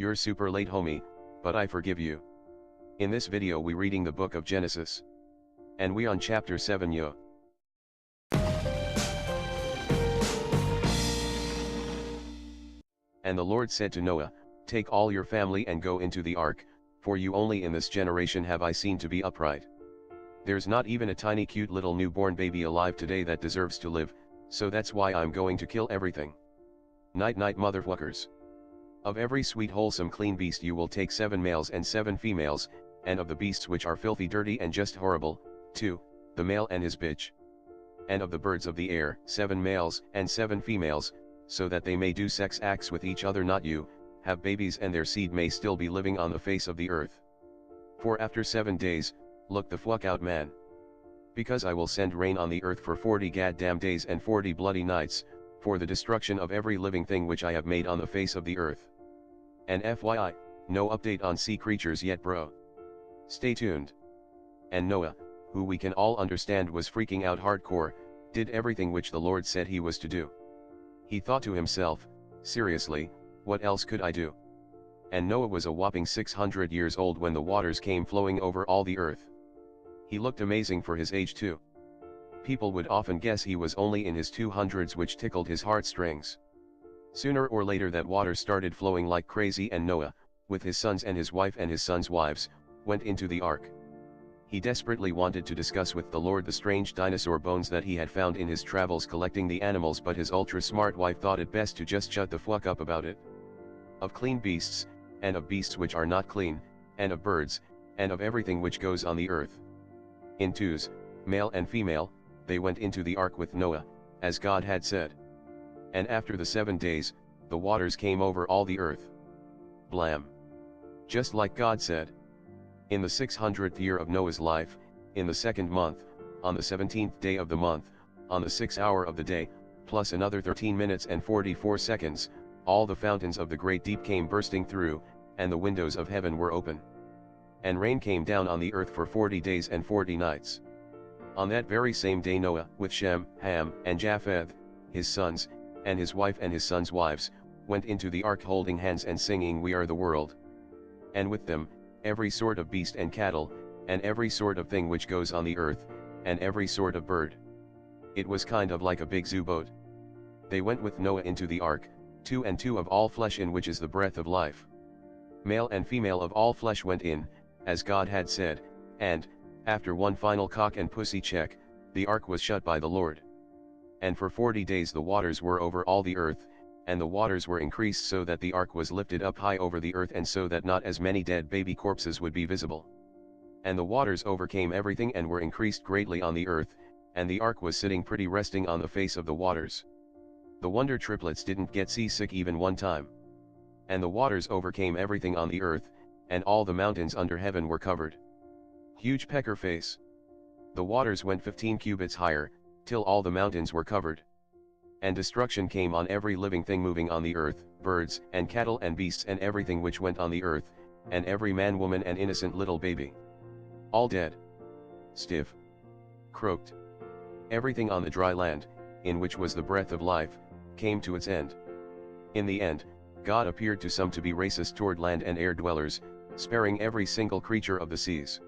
You're super late homie, but I forgive you. In this video we reading the book of Genesis. And we on chapter 7 yo. And the Lord said to Noah, Take all your family and go into the ark, for you only in this generation have I seen to be upright. There's not even a tiny cute little newborn baby alive today that deserves to live, so that's why I'm going to kill everything. Night night mother-fwuckers. Of every sweet wholesome clean beast you will take 7 males and 7 females, and of the beasts which are filthy dirty and just horrible, 2, the male and his bitch. And of the birds of the air, 7 males and 7 females, so that they may do sex acts with each other, not you, have babies, and their seed may still be living on the face of the earth. For after 7 days, look the fuck out man. Because I will send rain on the earth for 40 goddamn days and 40 bloody nights, for the destruction of every living thing which I have made on the face of the earth. And FYI, no update on sea creatures yet bro. Stay tuned. And Noah, who we can all understand was freaking out hardcore, did everything which the Lord said he was to do. He thought to himself, seriously, what else could I do? And Noah was a whopping 600 years old when the waters came flowing over all the earth. He looked amazing for his age too. People would often guess he was only in his 200s, which tickled his heartstrings. Sooner or later that water started flowing like crazy, and Noah, with his sons and his wife and his sons' wives, went into the ark. He desperately wanted to discuss with the Lord the strange dinosaur bones that he had found in his travels collecting the animals, but his ultra-smart wife thought it best to just shut the fuck up about it. Of clean beasts, and of beasts which are not clean, and of birds, and of everything which goes on the earth. In twos, male and female, they went into the ark with Noah, as God had said. And after the 7 days, the waters came over all the earth. Blam. Just like God said. In the 600th year of Noah's life, in the 2nd month, on the 17th day of the month, on the 6th hour of the day, plus another 13 minutes and 44 seconds, all the fountains of the great deep came bursting through, and the windows of heaven were open. And rain came down on the earth for 40 days and 40 nights. On that very same day Noah, with Shem, Ham, and Japheth, his sons, and his wife and his sons' wives, went into the ark holding hands and singing, We are the world. And with them, every sort of beast and cattle, and every sort of thing which goes on the earth, and every sort of bird. It was kind of like a big zoo boat. They went with Noah into the ark, 2 and 2 of all flesh, in which is the breath of life. Male and female of all flesh went in, as God had said, and, after one final cock and pussy check, the ark was shut by the Lord. And for 40 days the waters were over all the earth, and the waters were increased so that the ark was lifted up high over the earth, and so that not as many dead baby corpses would be visible. And the waters overcame everything and were increased greatly on the earth, and the ark was sitting pretty, resting on the face of the waters. The wonder triplets didn't get seasick even one time. And the waters overcame everything on the earth, and all the mountains under heaven were covered. Huge pecker face. The waters went 15 cubits higher, till all the mountains were covered. And destruction came on every living thing moving on the earth, birds, and cattle, and beasts, and everything which went on the earth, and every man, woman, and innocent little baby. All dead. Stiff. Croaked. Everything on the dry land, in which was the breath of life, came to its end. In the end, God appeared to some to be racist toward land and air dwellers, sparing every single creature of the seas.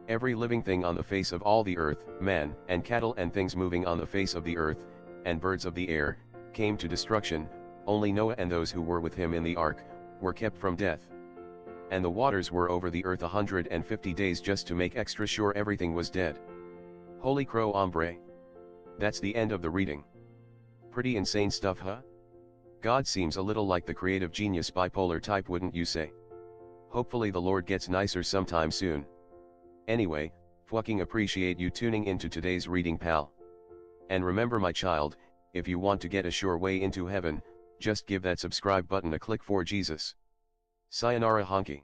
Every living thing on the face of all the earth, man, and cattle, and things moving on the face of the earth, and birds of the air, came to destruction. Only Noah and those who were with him in the ark, were kept from death. And the waters were over the earth 150 days just to make extra sure everything was dead. Holy crow hombre. That's the end of the reading. Pretty insane stuff, huh? God seems a little like the creative genius bipolar type, wouldn't you say? Hopefully the Lord gets nicer sometime soon. Anyway, fucking appreciate you tuning into today's reading, pal. And remember, my child, if you want to get a sure way into heaven, just give that subscribe button a click for Jesus. Sayonara honky.